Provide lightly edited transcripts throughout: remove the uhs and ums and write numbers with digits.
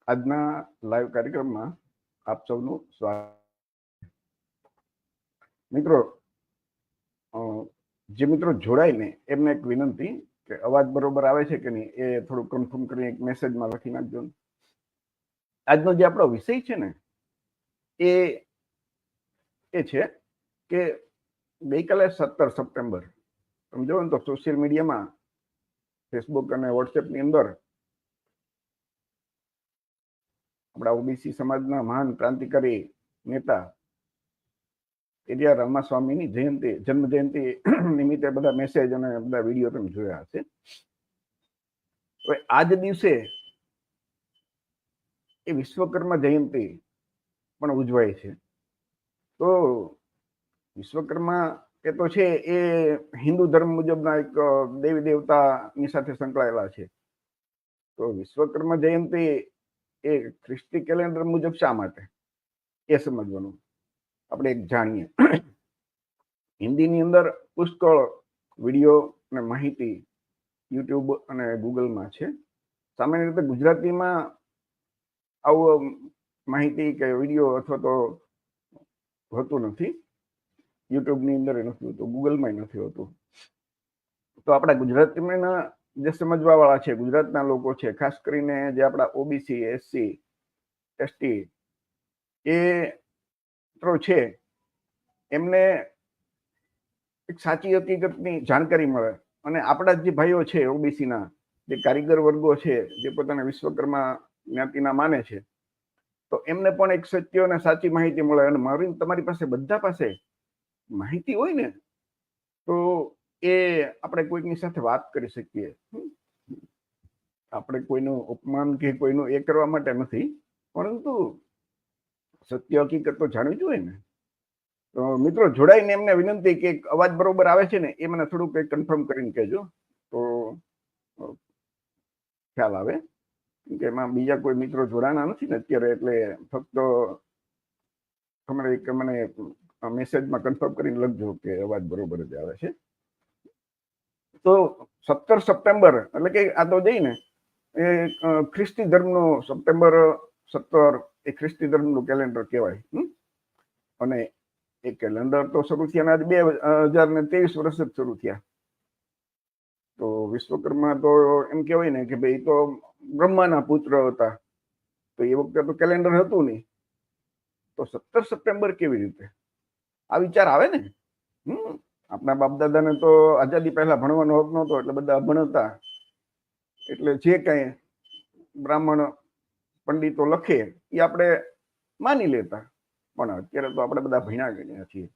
આજના લાઈવ કાર્યક્રમમાં આપ સૌનું સ્વાગત. મિત્રો, જે મિત્રો જોડાય ને એમને એક વિનંતી કે અવાજ બરોબર આવે છે કે નહીં એ થોડું કન્ફર્મ કરીને એક મેસેજમાં લખી નાખજો. આજનો જે આપણો વિષય છે ને એ છે કે ગઈકાલે 17 સપ્ટેમ્બર તમે જોવો ને તો સોશિયલ મીડિયામાં ફેસબુક અને વોટ્સએપની અંદર આપણા ઓબીસી સમાજના મહાન ક્રાંતિકારી નેતા એરિયા રામાસ્વામીની જન્મ જયંતિ નિમિત્તે બધા મેસેજ અને બધા વિડીયો તમે જોયા હશે. હવે આજ દિવસે એ વિશ્વકર્મા જયંતિ પણ ઉજવાય છે. તો વિશ્વકર્મા એ તો છે એ હિન્દુ ધર્મ મુજબના એક દેવી દેવતાની સાથે સંકળાયેલા છે. તો વિશ્વકર્મા જયંતિ એ ખ્રિસ્તી કેલેન્ડર મુજબ શા માટે એ સમજવાનું આપણે એક જાણીએ. હિન્દીની અંદર પુષ્કળ વિડીયો અને માહિતી યુટ્યુબ અને ગૂગલમાં છે. સામાન્ય રીતે ગુજરાતીમાં આવું માહિતી કે વિડીયો અથવા તો હોતું નથી. યુટ્યુબની અંદર નથી હોતું, ગૂગલમાં નથી હોતું. તો આપણા ગુજરાતીમાં જે સમજવા વાળા છે, ગુજરાતના લોકો છે, ખાસ કરીને જે આપણા ઓબીસી, એસસી, એસટી એ મિત્રો છે એમને એક સાચી હકીકતની જાણકારી મળે. અને આપણા જે ભાઈઓ છે ઓબીસીના જે કારીગર વર્ગો છે, જે પોતાના વિશ્વકર્મા જ્ઞાતિના માને છે, તો એમને પણ એક સત્ય અને સાચી માહિતી મળે. અને મારી તમારી પાસે બધા પાસે માહિતી હોય ને તો એ આપણે કોઈકની સાથે વાત કરી શકીએ. આપણે કોઈનું અપમાન કે કોઈનું એ કરવા માટે નથી, પરંતુ સત્ય હકીકત તો જાણવી જોઈએ ને. તો મિત્રો જોડાઈને એમને વિનંતી કે અવાજ બરોબર આવે છે ને એ મને થોડુંક કંઈક કન્ફર્મ કરીને કહેજો તો ખ્યાલ આવે. કે એમાં બીજા કોઈ મિત્રો જોડાના નથી ને અત્યારે, એટલે ફક્ત તમારે મને મેસેજમાં કન્ફર્મ કરીને લખજો કે અવાજ બરોબર જ આવે છે. તો 17 સપ્ટેમ્બર એટલે કે આ તો જઈને એ ખ્રિસ્તી ધર્મનું સપ્ટેમ્બર 17 એ ખ્રિસ્તી ધર્મનું કેલેન્ડર કહેવાય. અને એ કેલેન્ડર તો શરૂ થયા આજ 2023 વર્ષ જ શરૂ થયા. તો વિશ્વકર્મા તો એમ કહેવાય ને કે ભાઈ તો બ્રહ્માના પુત્ર હતા. તો એ વખતે તો કેલેન્ડર હતું નહીં, તો 17 સપ્ટેમ્બર કેવી રીતે આ વિચાર આવે ને. આપણા બાપ દાદાને તો આઝાદી પહેલા ભણવાનો હક નહોતો, એટલે બધા ભણતા, એટલે જે કઈ બ્રાહ્મણ પંડિતો લખે એ આપણે માની લેતા. પણ અત્યારે તો આપણે બધા ભણ્યા ગયા છીએ,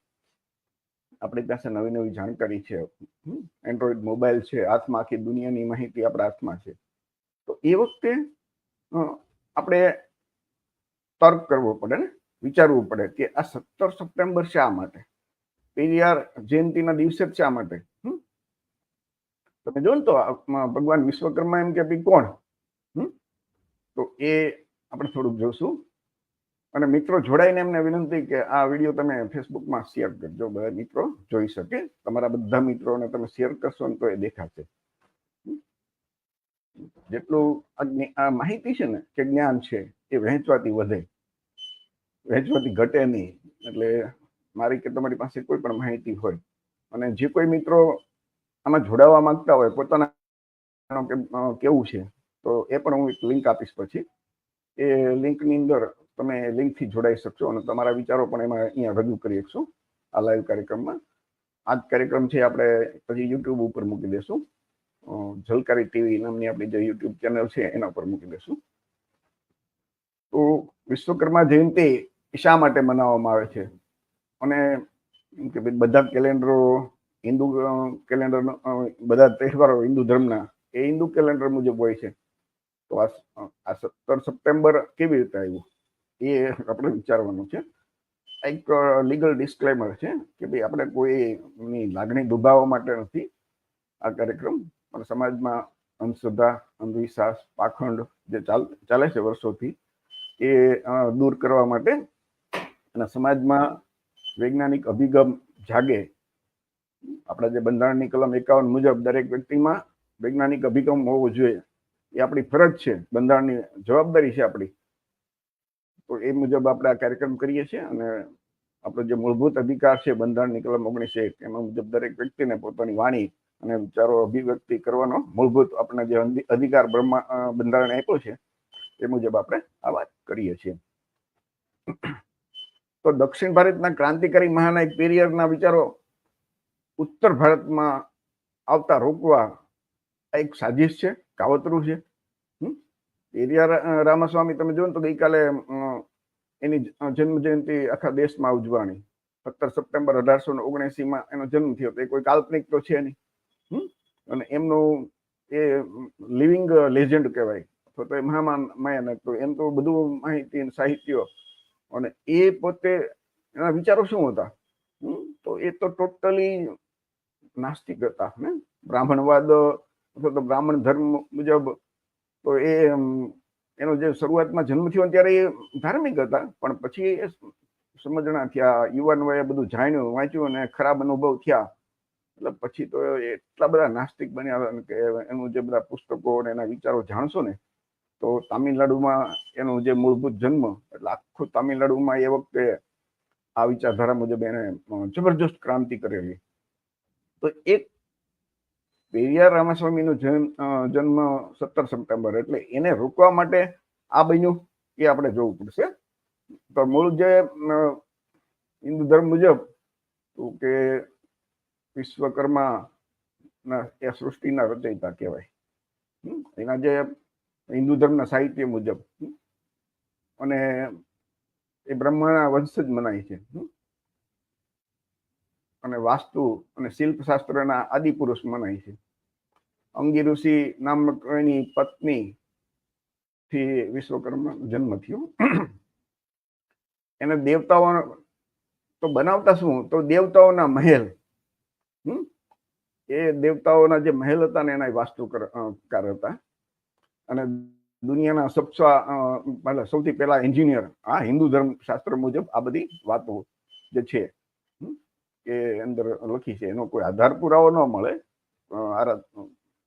આપણી પાસે નવી નવી જાણકારી છે, એન્ડ્રોઈડ મોબાઈલ છે, હાથમાં આખી દુનિયાની માહિતી આપણા હાથમાં છે. તો એ વખતે આપણે તર્ક કરવો પડે ને, વિચારવું પડે કે આ 17 સપ્ટેમ્બર શા માટે, પેરિયાર જયંતિના દિવસે જ શા માટે. તમે જો ને તો ભગવાન વિશ્વકર્મા એમ કે કોણ, તો એ આપણે થોડુંક જોશું. અને મિત્રો જોડાઈને એમને વિનંતી કે આ વિડીયો તમે ફેસબુકમાં શેર કરજો, બધા મિત્રો જોઈ શકે. તમારા બધા મિત્રોને તમે શેર કરશો ને તો એ દેખાશે. જેટલું આ માહિતી છે ને કે જ્ઞાન છે એ વહેંચવાથી વધે, વહેંચવાથી ઘટે નહીં. એટલે મારી કે તમારી પાસે કોઈ પણ માહિતી હોય અને જે કોઈ મિત્રો આમાં જોડાવા માંગતા હોય, પોતાના કેવું છે, તો એ પણ હું એક લિંક આપીશ. પછી એ લિંકની અંદર તમે લિંકથી જોડાઈ શકશો અને તમારા વિચારો પણ એમાં અહીંયા રજૂ કરી શકશો આ લાઈવ કાર્યક્રમમાં. આ જ કાર્યક્રમ છે આપણે પછી યુટ્યુબ ઉપર મૂકી દેશું, ઝલકારી ટીવી નામની આપણી જે યુટ્યુબ ચેનલ છે એના ઉપર મૂકી દેશું. તો વિશ્વકર્મા જયંતિ શા માટે મનાવવામાં આવે છે? અને કે બધા કેલેન્ડરો હિન્દુ કેલેન્ડર, બધા તહેવારો હિન્દુ ધર્મના એ હિન્દુ કેલેન્ડર મુજબ હોય છે. તો આ 17 સપ્ટેમ્બર કેવી રીતે આવ્યું એ આપણે વિચારવાનું છે. એક લીગલ ડિસ્ક્લેમર છે કે ભાઈ આપણે કોઈની લાગણી દુભાવવા માટે નથી આ કાર્યક્રમ, પણ સમાજમાં અંધશ્રદ્ધા, અંધવિશ્વાસ, પાખંડ જે ચાલે છે વર્ષોથી એ દૂર કરવા માટે અને સમાજમાં વૈજ્ઞાનિક અભિગમ જાગે. આપણા જે બંધારણની કલમ 51 મુજબ દરેક વ્યક્તિમાં વૈજ્ઞાનિક અભિગમ હોવો જોઈએ, એ આપણી ફરજ છે, બંધારણની જવાબદારી છે આપણી. તો એ મુજબ આપણે આ કાર્યક્રમ કરીએ છીએ અને આપણો જે મૂળભૂત અધિકાર છે બંધારણની કલમ 19(1) એમાં મુજબ દરેક વ્યક્તિને પોતાની વાણી અને વિચારો અભિવ્યક્તિ કરવાનો મૂળભૂત આપણે જે અધિકાર બંધારણ આપ્યો છે એ મુજબ આપણે આ વાત કરીએ છીએ. તો દક્ષિણ ભારતના ક્રાંતિકારી મહાનાયક પેરિયારના વિચારો ઉત્તર ભારતમાં આવતા રોકવા એક સાજિશ છે, કાવતરું છે. પેરિયાર રામાસ્વામી તમે જુઓ ને તો ગઈકાલે એની જન્મ જયંતિ આખા દેશમાં ઉજવાણી. 17 સપ્ટેમ્બર 1879 એનો જન્મ થયો. એ કોઈ કાલ્પનિક તો છે નહીં, અને એમનું એ લિવિંગ લેજેન્ડ કહેવાય, અથવા તો એ મહામાયા. તો એમ તો બધું માહિતી સાહિત્ય, અને એ પોતે એના વિચારો શું હતા, તો એ તો ટોટલી નાસ્તિક હતા. બ્રાહ્મણવાદ અથવા તો બ્રાહ્મણ ધર્મ મુજબ તો એનો જે શરૂઆતમાં જન્મ થયો ત્યારે એ ધાર્મિક હતા, પણ પછી એ સમજણા થયા, યુવાન વયે બધું જાણ્યું વાંચ્યું અને ખરાબ અનુભવ થયા, એટલે પછી તો એટલા બધા નાસ્તિક બન્યા કે એનું જે બધા પુસ્તકો અને એના વિચારો જાણશો ને તો તામિલનાડુમાં એનું જે મૂળભૂત જન્મ, એટલે આખું તામિલનાડુમાં એ વખતે આ વિચારધારા મુજબ એને જબરજસ્ત ક્રાંતિ કરેલી. તો એક પેરિયાર રામાસ્વામીનો જન્મ 17 સપ્ટેમ્બર, એટલે એને રોકવા માટે આ બન્યું એ આપણે જોવું પડશે. તો મૂળ જે હિન્દુ ધર્મ મુજબ કે વિશ્વકર્મા એ સૃષ્ટિના રચયિતા કહેવાય, એના જે હિન્દુ ધર્મના સાહિત્ય મુજબ, અને એ બ્રહ્માના વંશજ મનાય છે, અને વાસ્તુ અને શિલ્પ શાસ્ત્રના આદિ પુરુષ મનાય છે. અંગી ઋષિ નામક એની પત્ની થી વિશ્વકર્મા જન્મ થયો. એને દેવતાઓ તો બનાવતા શું, તો દેવતાઓના મહેલ, એ દેવતાઓના જે મહેલ હતા ને એના વાસ્તુકાર હતા, અને દુનિયાના સૌથી પહેલા એન્જિનિયર. આ હિન્દુ ધર્મ શાસ્ત્ર મુજબ આ બધી વાતો જે છે એ અંદર લખી છે, એનો કોઈ આધાર પુરાવો ન મળે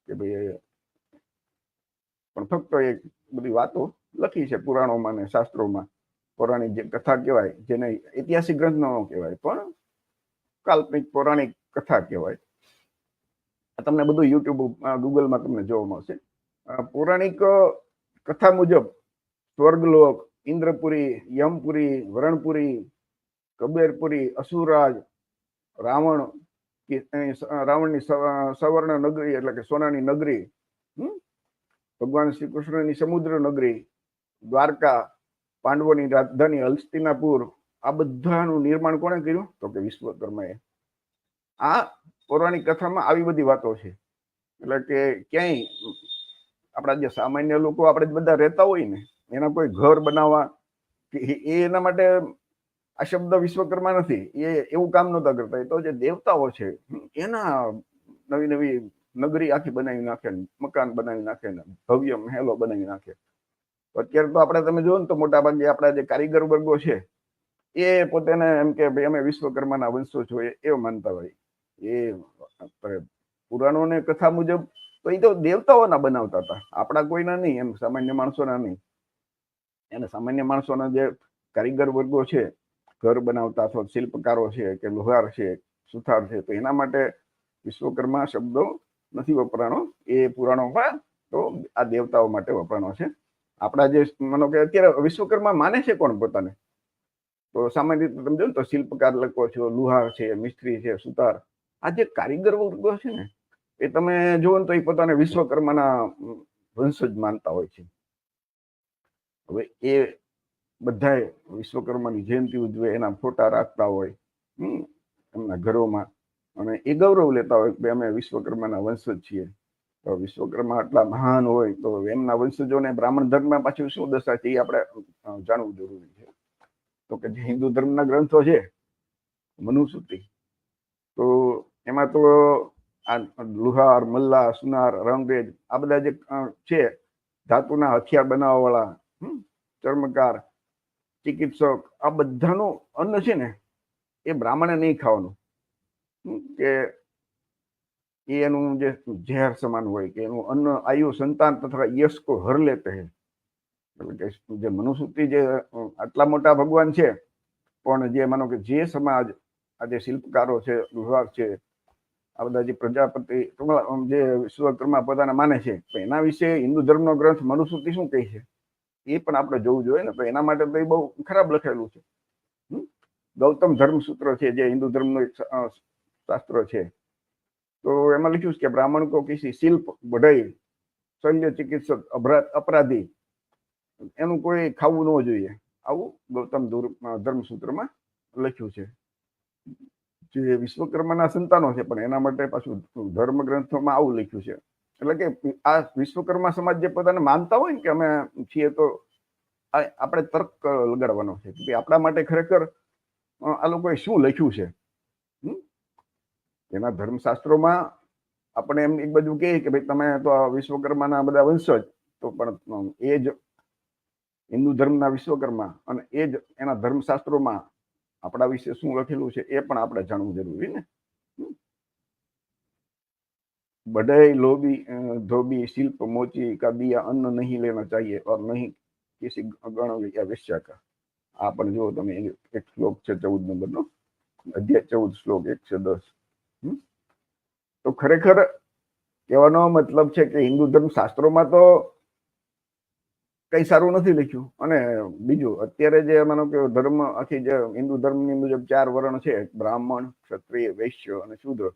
કે ભાઈ, પણ ફક્ત એ બધી વાતો લખી છે પુરાણોમાં ને શાસ્ત્રોમાં. પૌરાણિક જે કથા કહેવાય, જેને ઐતિહાસિક ગ્રંથ ન કહેવાય પણ કાલ્પનિક પૌરાણિક કથા કહેવાય. તમને બધું યુટ્યુબ ગૂગલમાં તમને જોવા મળશે. પૌરાણિક કથા મુજબ સ્વર્ગલોક, ઇન્દ્રપુરી, યમપુરી, વરણપુરી, કબેરપુરી, અસુરાજ, રાવણની સવર્ણ નગરી એટલે કે સોનાની નગરી, ભગવાન શ્રી કૃષ્ણની સમુદ્ર નગરી, દ્વારકા, પાંડવોની રાજધાની હસ્તિનાપુર, આ બધાનું નિર્માણ કોણે કર્યું, તો કે વિશ્વકર્માએ. આ પૌરાણિક કથામાં આવી બધી વાતો છે. એટલે કે ક્યાંય આપણા જે સામાન્ય લોકો આપણે બધા રહેતા હોય ને, એના કોઈ ઘર બનાવવા કે એના માટે આ શબ્દ વિશ્વકર્મા નથી, એ એવું કામ નહોતા કરતા. એ તો જે દેવતાઓ છે એના નવી નવી નગરી આખી બનાવી નાખે, મકાન બનાવી નાખે, ભવ્ય મહેલો બનાવી નાખે. અત્યારે તો આપણે તમે જુઓ ને તો મોટા ભાગે આપણા જે કારીગર વર્ગો છે એ પોતાને એમ કે ભાઈ અમે વિશ્વકર્માના વંશો છો એવું માનતા હોય. એ પુરાણો ને કથા મુજબ તો એ તો દેવતાઓના બનાવતા હતા, આપણા કોઈના નહીં, એમ સામાન્ય માણસોના નહીં. એને સામાન્ય માણસોના જે કારીગર વર્ગો છે, ઘર બનાવતા અથવા શિલ્પકારો છે કે લુહાર છે, સુથાર છે, તો એના માટે વિશ્વકર્મા શબ્દો નથી વપરાણો. એ પુરાણોમાં તો આ દેવતાઓ માટે વપરાણો છે. આપણા જે માનો કે અત્યારે વિશ્વકર્મા માને છે કોણ પોતાને, તો સામાન્ય રીતે તમે જો ને તો શિલ્પકાર લોકો છે, લુહાર છે, મિસ્ત્રી છે, સુતાર, આ જે કારીગર વર્ગો છે ને એ તમે જુઓ ને તો એ પોતાને વિશ્વકર્માના વંશજ માનતા હોય છે. હવે એ બધા વિશ્વકર્માની જયંતિ ઉજવે, એના ફોટા રાખતા હોય એમના ઘરોમાં, અને એ ગૌરવ લેતા હોય કે અમે વિશ્વકર્માના વંશજ છીએ. તો વિશ્વકર્મા આટલા મહાન હોય તો એમના વંશજોને બ્રાહ્મણ ધર્મમાં પાછું શું દશા છે એ આપણે જાણવું જરૂરી છે. તો કે જે હિન્દુ ધર્મના ગ્રંથો છે, મનુસ્મૃતિ, તો એમાં તો આ લુહાર, મલ્લાર, સુનાર, રંગરેજ, આ બધા જે છે ધાતુના હથિયાર બનાવવા વાળા, ચર્મકાર, ચિકિત્સક, આ બધાનું અન્ન છે ને એ બ્રાહ્મણે નહીં ખાવાનું, કે એનું જે ઝેર સમાન હોય, કે એનું અન્ન આયુ સંતાન તથા યશ કો હર લેતે હૈ. એટલે કે જે મનુસ્મૃતિ જે આટલા મોટા ભગવાન છે, પણ જે માનો કે જે સમાજ આજે શિલ્પકારો છે, વિભાગ છે, આ બધા જે પ્રજાપતિ જે વિશ્વકર્મા પોતાના માને છે, તો એના વિશે હિન્દુ ધર્મનો ગ્રંથ મનુસ્મૃતિ શું કહે છે એ પણ આપણે જોવું જોઈએ ને. તો એના માટે તો એ બહુ ખરાબ લખેલું છે. ગૌતમ ધર્મસૂત્ર છે, જે હિન્દુ ધર્મનું એક શાસ્ત્ર છે, તો એમાં લખ્યું છે કે બ્રાહ્મણ કો કિસી શિલ્પ બઢાઈ શલ્ય ચિકિત્સક અપરાધી, એનું કોઈ ખાવું ન જોઈએ, આવું ગૌતમ ધર્મસૂત્રમાં લખ્યું છે. જે વિશ્વકર્માના સંતાનો છે, પણ એના માટે પાછું ધર્મ ગ્રંથોમાં આવું લખ્યું છે. એટલે કે આ વિશ્વકર્મા સમાજ જે પોતાને માનતા હોય ને કે અમે છીએ, તો આપણે તર્ક લગાડવાનો છે કે આપણા માટે ખરેખર આ લોકોએ શું લખ્યું છે. એના ધર્મશાસ્ત્રોમાં આપણે એમ એક બાજુ કહે કે ભાઈ તમે તો વિશ્વકર્માના બધા વંશજ, તો પણ એ જ હિન્દુ ધર્મના વિશ્વકર્મા અને એ જ એના ધર્મશાસ્ત્રોમાં આપણા વિશે શું લખેલું છે એ પણ આપણે જાણવું જરૂરી ને. बढ़ई लोभी धोबी शिल्प मोची का दिया अन्न नहीं लेना चाहिए और नहीं किसी गण या वेश्या का. આ પણ જો તમે એક શ્લોક છે 14 નંબરનો, અધ્યાય 14 શ્લોક 110. તો ખરેખર કહેવાનો મતલબ છે કે હિન્દુ ધર્મ શાસ્ત્રોમાં તો કઈ સારું નથી લખ્યું. અને બીજું અત્યારે જે માનો કે ધર્મ આખી જે હિન્દુ ધર્મની મુજબ 4 વર્ણ છે, બ્રાહ્મણ, ક્ષત્રિય, વૈશ્ય અને શૂદ્ર,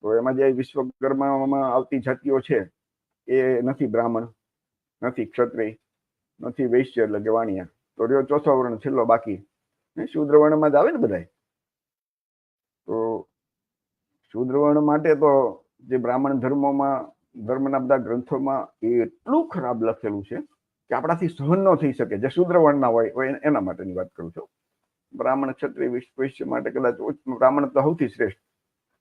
તો એમાં જે વિશ્વકર્મામાં આવતી જાતિઓ છે એ નથી બ્રાહ્મણ, નથી ક્ષત્રિય, નથી વૈશ્ય એટલે કે વાણિયા, તો રહ્યો ચોથો વર્ણ છેલ્લો બાકી શૂદ્ર વર્ણમાં જ આવે ને બધા. તો શૂદ્ર વર્ણ માટે તો જે બ્રાહ્મણ ધર્મના બધા ગ્રંથોમાં એટલું ખરાબ લખેલું છે કે આપણાથી સહન ન થઈ શકે. જે શૂદ્ર વર્ણના હોય એના માટેની વાત કરું છું. બ્રાહ્મણ, ક્ષત્રિય, વૈશ્ય માટે કદાચ બ્રાહ્મણ તો સૌથી શ્રેષ્ઠ,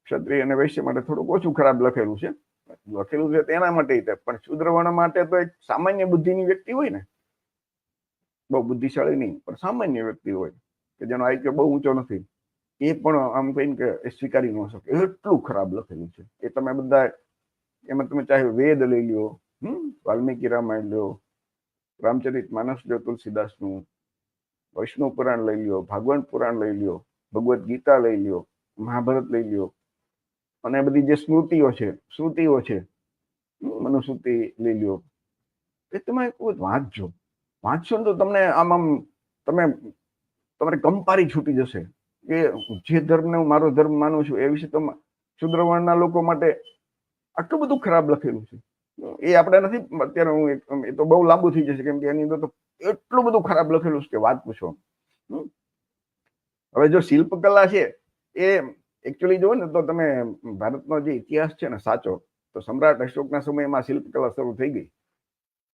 ક્ષત્રિય અને વૈશ્ય માટે થોડુંક ઓછું ખરાબ લખેલું છે તેના માટે. પણ શૂદ્ર વર્ણ માટે તો એક સામાન્ય બુદ્ધિની વ્યક્તિ હોય ને, બહુ બુદ્ધિશાળી નહીં પણ સામાન્ય વ્યક્તિ હોય કે જેનો આઈક્યુ બહુ ઊંચો નથી, એ પણ આમ કહીને કે એ સ્વીકારી ન શકે, એટલું ખરાબ લખેલું છે. એ તમે બધા એમાં તમે ચાહે વેદ લઈ લ્યો, વાલ્મીકી રામાયણ લ્યો, રામચરિત માનસ લ્યો તુલસીદાસનું, વૈષ્ણવ પુરાણ લઈ લ્યો, ભાગવત પુરાણ લઈ લ્યો, ભગવદ્ ગીતા લઈ લ્યો, મહાભારત લઈ લ્યો, અને બધી જે શ્રુતિઓ છે, મનુસ્મૃતિ લઈ લ્યો, એ તમે વાંચશો ને તો તમને આમ તમારે કંપારી છૂટી જશે કે જે ધર્મને હું મારો ધર્મ માનું છું એ વિશે તમે શૂદ્ર વર્ણના લોકો માટે આટલું બધું ખરાબ લખેલું છે. એ આપણે નથી અત્યારે, હું એ તો બહુ લાંબુ થઈ જશે કેમ કે એની અંદર તો એટલું બધું ખરાબ લખેલું છે કે વાત પૂછો. હવે જો શિલ્પકલા છે એ એકચ્યુઅલી જુઓ ને તો તમે ભારતનો જે ઇતિહાસ છે ને સાચો, તો સમ્રાટ અશોકના સમયમાં શિલ્પકલા શરૂ થઈ ગઈ.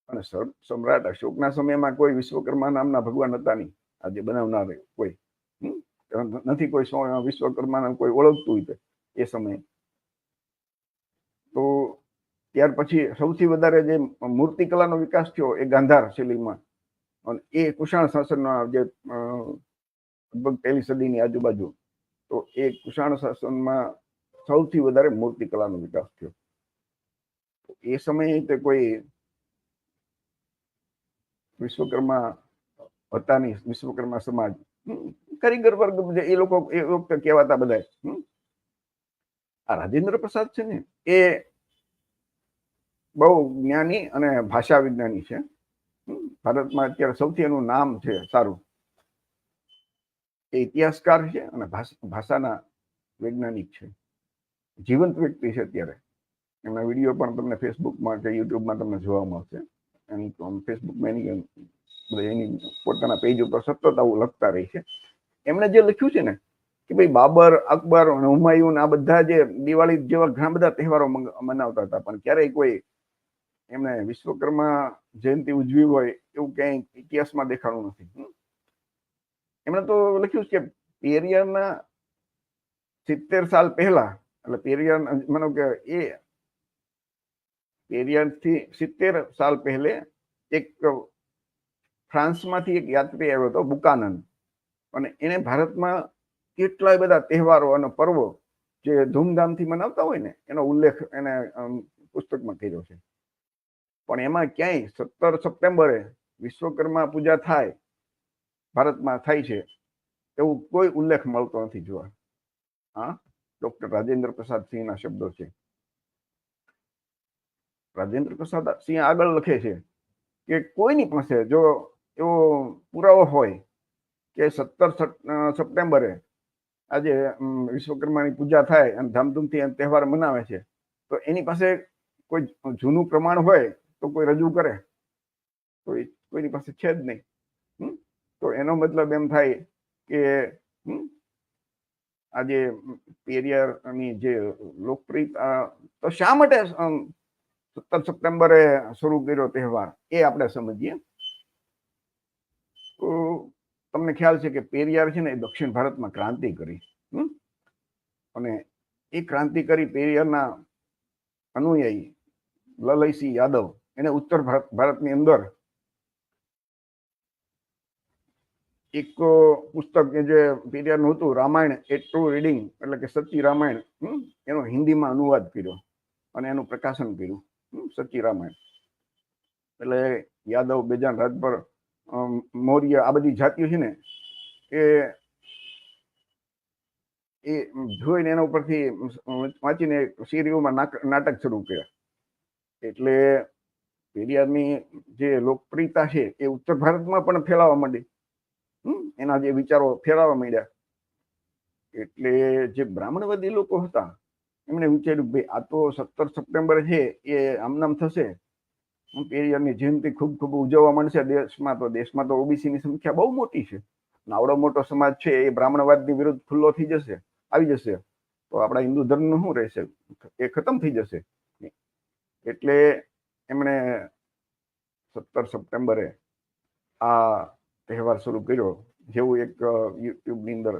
અને સમ્રાટ અશોકના સમયમાં કોઈ વિશ્વકર્મા નામના ભગવાન હતા નહીં. આજે બનાવનાર કોઈ નથી, કોઈ વિશ્વકર્માને કોઈ ઓળખતું હોય એ સમયે. તો ત્યાર પછી સૌથી વધારે જે મૂર્તિકલાનો વિકાસ થયો એ ગાંધાર શૈલીમાં, અને એ કુષાણ શાસનના જે લગભગ 1લી સદીની આજુબાજુ, તો એ કુષાણ શાસનમાં સૌથી વધારે મૂર્તિકલાનો વિકાસ થયો. એ સમયે તે કોઈ વિશ્વકર્મા હતા નહીં. વિશ્વકર્મા સમાજ કારીગર વર્ગ એ લોકો એ વખતે કહેવાતા બધા. આ રાજેન્દ્ર પ્રસાદ છે ને એ બહુ જ્ઞાની અને ભાષા વિજ્ઞાની છે. ભારતમાં અત્યારે સૌથી એનું નામ છે સારું. એ ઇતિહાસકાર છે અને ભાષાના વૈજ્ઞાનિક છે. જીવંત વ્યક્તિ છે અત્યારે. એમના વિડીયો પણ તમને ફેસબુકમાં કે યુટ્યુબમાં તમને જોવા મળશે. એની ફેસબુકમાં એની પોતાના પેજ ઉપર સતત આવું લખતા રહી છે. એમણે જે લખ્યું છે ને કે ભાઈ બાબર, અકબર અને હુમાયુન આ બધા જે દિવાળી જેવા ઘણા બધા તહેવારો મનાવતા હતા, પણ ક્યારેય કોઈ એમને વિશ્વકર્મા જયંતિ ઉજવી હોય એવું ક્યાંય ઇતિહાસમાં દેખાણું નથી. એમણે તો લખ્યું છે કે પેરિયારના 70 સાલ પહેલા, એટલે પેરિયાર માનો કે એ પેરિયારથી 70 સાલ પહેલે એક ફ્રાન્સમાંથી એક યાત્રી આવ્યો હતો, બુકાનન, અને એને ભારતમાં કેટલાય બધા તહેવારો અને પર્વો જે ધૂમધામથી મનાવતા હોય ને એનો ઉલ્લેખ એને પુસ્તકમાં કર્યો છે. પણ એમાં ક્યાંય 17 સપ્ટેમ્બરે વિશ્વકર્મા પૂજા થાય ભારતમાં થાય છે એવું કોઈ ઉલ્લેખ મળતો નથી જોવા. હા, ડોક્ટર રાજેન્દ્ર પ્રસાદ સિંહના શબ્દો છે. રાજેન્દ્ર પ્રસાદ સિંહ આગળ લખે છે કે કોઈની પાસે જો એવો પુરાવો હોય કે 17 સપ્ટેમ્બરે આજે વિશ્વકર્માની પૂજા થાય અને ધામધૂમથી તહેવાર મનાવે છે, તો એની પાસે કોઈ જૂનું પ્રમાણ હોય તો કોઈ રજૂ કરે, તો કોઈની પાસે છે જ નહીં. તો એનો મતલબ એમ થાય કે આજે પેરિયારની જે લોકપ્રિયતા, તો શા માટે 17 સપ્ટેમ્બરે શરૂ કર્યો તહેવાર એ આપણે સમજીએ. તો તમને ખ્યાલ છે કે પેરિયાર છે ને એ દક્ષિણ ભારતમાં ક્રાંતિ કરી, અને એ ક્રાંતિકારી પેરિયારના અનુયાયી લલયસિંહ યાદવ એને ઉત્તર ભારતની અંદર એક પુસ્તક જે પેરિયારનું હતું, રામાયણ એ ટ્રુ રીડિંગ, એટલે કે સચ્ચી રામાયણ, એનો હિન્દીમાં અનુવાદ કર્યો અને એનું પ્રકાશન કર્યું, સચ્ચી રામાયણ. એટલે યાદવ, બેજાન, રાજભર, મૌર્ય, આ બધી જાતિઓ છે ને એ જોઈને એના ઉપરથી વાંચીને શેરીઓમાં નાટક શરૂ કર્યા. એટલે પેરિયારની જે લોકપ્રિયતા છે એ ઉત્તર ભારતમાં પણ ફેલાવા માંડી, એના જે વિચારો ફેલાવા માંડ્યા. એટલે જે બ્રાહ્મણવાદી લોકો હતા એમણે વિચાર્યું ભાઈ આ તો 17 સપ્ટેમ્બર છે એ આમનામ થશે, પેરિયારની જયંતિ ખૂબ ખૂબ ઉજવવા માંડશે દેશમાં તો ઓબીસીની સંખ્યા બહુ મોટી છે, આવડો મોટો સમાજ છે એ બ્રાહ્મણવાદની વિરુદ્ધ ખુલ્લો થઈ જશે, આવી જશે, તો આપણા હિન્દુ ધર્મનું શું રહેશે, એ ખતમ થઈ જશે. એટલે એમણે 17 સપ્ટેમ્બરે આ તહેવાર શરૂ કર્યો. જેવું એક યુટ્યુબની અંદર,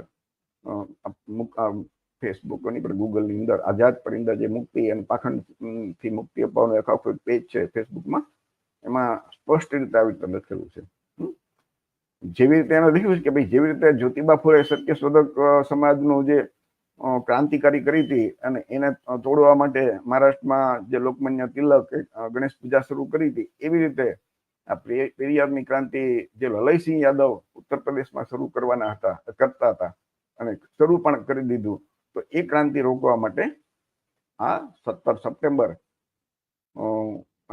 ફેસબુકની પર, ગૂગલની અંદર આઝાદ પરિંદા જે મુક્તિ અને પાખંડથી મુક્તિ અપાવવાનું એક આખું પેજ છે ફેસબુકમાં, એમાં સ્પષ્ટ રીતે આવી રીતે લખેલું છે. જેવી રીતે એને લખ્યું છે કે ભાઈ જેવી રીતે જ્યોતિબા ફુલે સત્યશોધક સમાજનું જે ક્રાંતિકારી કરી હતી અને એને તોડવા માટે મહારાષ્ટ્રમાં જે લોકમાન્ય તિલક ગણેશ પૂજા શરૂ કરી હતી, એવી રીતે આ પેરિયારની ક્રાંતિ જે લલયસિંહ યાદવ ઉત્તર પ્રદેશમાં શરૂ કરતા હતા અને શરૂ પણ કરી દીધું, તો એ ક્રાંતિ રોકવા માટે આ 17 સપ્ટેમ્બર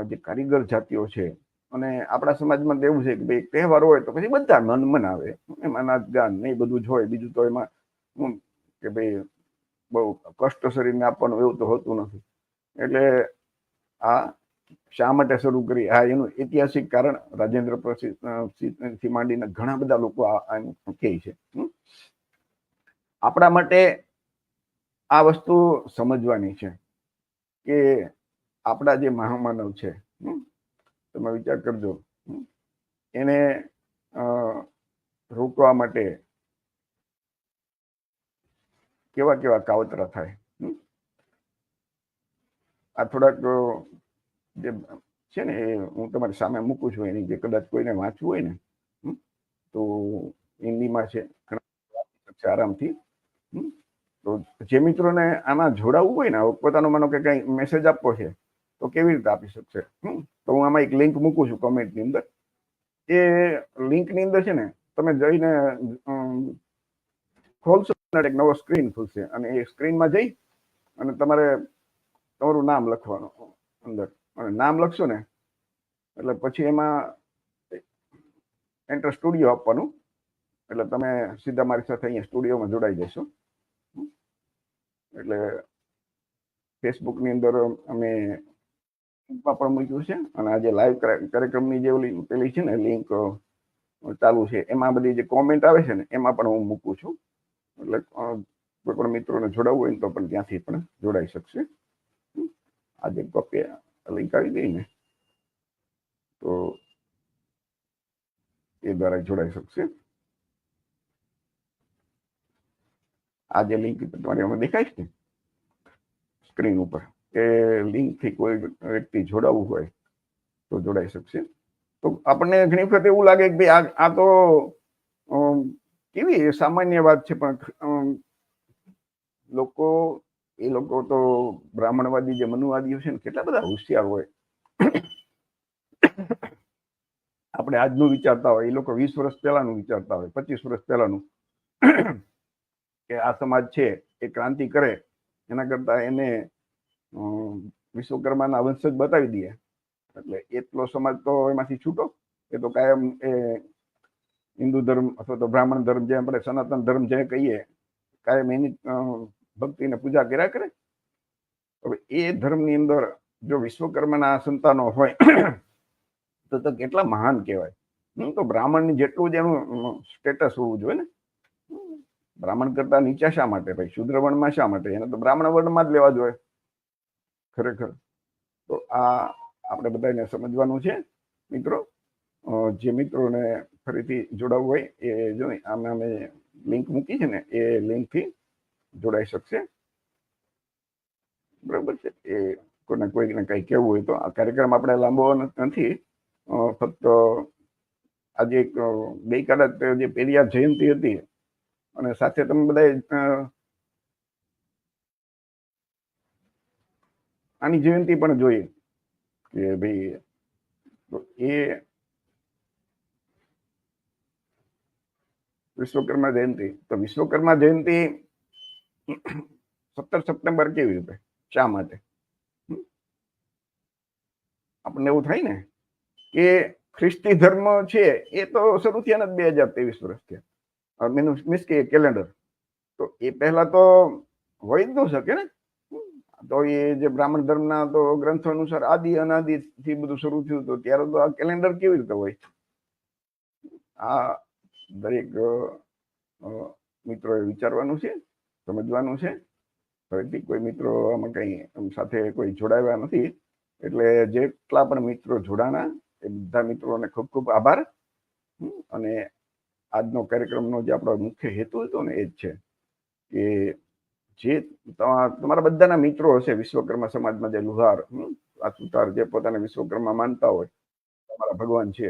જે કારીગર જાતિઓ છે, અને આપણા સમાજમાં એવું છે કે ભાઈ તહેવાર હોય તો પછી બધા મનાવે, એમાં નાચ ગાન ને બધું જ હોય, બીજું તો એમાં કે ભાઈ બહુ કષ્ટ શરીરને આપવાનું એવું તો હોતું નથી. એટલે આ શા માટે શરૂ કરી, આ એનું ઐતિહાસિક કારણ રાજેન્દ્ર પ્રસાદથી માંડીને ઘણા બધા લોકો કહે છે. આપણા માટે આ વસ્તુ સમજવાની છે કે આપણા જે મહામાનવ છે, તમે વિચાર કરજો, એને રોકવા માટે કેવા કેવા કાવતરા થાય. આ થોડાક જે છે ને એ હું તમારી સામે મૂકું છું, એની જે કદાચ કોઈને વાંચવું હોય ને તો હિન્દીમાં છે, આરામથી. તો જે મિત્રોને આમાં જોડાવવું હોય ને, પોતાનો માનો કે કઈ મેસેજ આપવો છે તો કેવી રીતે આપી શકશે. તો હું આમાં એક લિંક મૂકું છું કોમેન્ટની અંદર. એ લિંકની અંદર છે ને તમે જઈને ખોલશો, એક નવો સ્ક્રીન ખુલશે, અને એ સ્ક્રીનમાં જઈ અને તમારે તમારું નામ લખવાનું અંદર, અને નામ લખશો ને એટલે પછી એમાં એન્ટર સ્ટુડિયો આપવાનું, એટલે તમે સીધા મારી સાથે અહીંયા સ્ટુડિયોમાં જોડાઈ જશો. એટલે ફેસબુકની અંદર અમે પણ મૂક્યું છે, અને આજે લાઈવ કાર્યક્રમની જે ઓલી પેલી છે ને લિંક ચાલુ છે, એમાં બધી જે કોમેન્ટ આવે છે ને એમાં પણ હું મૂકું છું. એટલે કોઈ પણ મિત્રોને જોડાવવું હોય તો પણ ત્યાંથી પણ જોડાઈ શકશે. આજે કોપી લિંક આવી ગઈ ને તો એ દ્વારા જોડાઈ શકશે. આ જે લિંક તમારી અમે દેખાઈશ ને સ્ક્રીન ઉપર, એ લિંક થી કોઈ વ્યક્તિ જોડાવવું હોય તો જોડાઈ શકશે. તો આપણને ઘણી વખત એવું લાગે કે ભાઈ આ તો કેવી સામાન્ય વાત છે, પણ એ લોકો તો બ્રાહ્મણવાદી જે મનુવાદીઓ છે ને કેટલા બધા હોશિયાર હોય. આપણે આપણે આજનું વિચારતા હોય, એ લોકો 20 વર્ષ પહેલાનું વિચારતા હોય, 25 વર્ષ પહેલાનું, કે આ સમાજ છે એ ક્રાંતિ કરે એના કરતા એને વિશ્વકર્માના વંશજ બતાવી દઈએ એટલે એટલો સમાજ તો એમાંથી છૂટો. એ તો કાયમ એ હિન્દુ ધર્મ અથવા તો બ્રાહ્મણ ધર્મ, જે આપણે સનાતન ધર્મ જે કહીએ, કાયમ એની ભક્તિ ને પૂજા કર્યા કરે. હવે એ ધર્મની અંદર જો વિશ્વકર્માના સંતાનો હોય તો કેટલા મહાન કહેવાય. તો બ્રાહ્મણની જેટલું જ એનું સ્ટેટસ હોવું જોઈએ ને. બ્રાહ્મણ કરતા નીચા શા માટે ભાઈ? શુદ્ર વર્ણમાં શા માટે? એને તો બ્રાહ્મણ વર્ણમાં જ લેવા જોઈએ ખરેખર. તો આ આપણે બધાને સમજવાનું છે મિત્રો. જે મિત્રોને ફરીથી જોડાવવું હોય એ જો આમે અમે લિંક મૂકી છે ને, એ લિંકથી જોડાઈ શકશે. બરાબર છે. એ કોઈને કંઈ કહેવું હોય તો. આ કાર્યક્રમ આપણે લાંબો નથી, ફક્ત આજે એક ગઈકાલે જે પેરિયાર જયંતિ હતી અને સાથે તમે બધા આની જયંતિ પણ જોઈ કે ભાઈ એ વિશ્વકર્મા જયંતિ. તો વિશ્વકર્મા જયંતિ 17 સપ્ટેમ્બર કેવી રીતે, શા માટે? આપણને એવું થાય ને કે ખ્રિસ્તી ધર્મ છે એ તો શરૂ થયા ને 2023 વર્ષ થયા, મીન્સ કે કેલેન્ડર. તો એ પહેલા તો હોય જ ન શકે ને. તો એ જે બ્રાહ્મણ ધર્મના તો ગ્રંથો અનુસાર આદિ અનાદિ થી બધું શરૂ થયું, તો ત્યારે તો આ કેલેન્ડર કેવી રીતે હોય? આ દરેક મિત્રોએ વિચારવાનું છે, સમજવાનું છે. ફરીથી કોઈ મિત્રો આમાં કઈ સાથે કોઈ જોડાવ્યા નથી, એટલે જેટલા પણ મિત્રો જોડાણા એ બધા મિત્રોને ખૂબ ખૂબ આભાર. અને આજનો કાર્યક્રમનો જે આપણો મુખ્ય હેતુ હતો ને એ જ છે કે જે તમારા બધાના મિત્રો હશે વિશ્વકર્મા સમાજમાં, જે લુહાર, આ સુતાર, જે પોતાને વિશ્વકર્મા માનતા હોય, તમારા ભગવાન છે,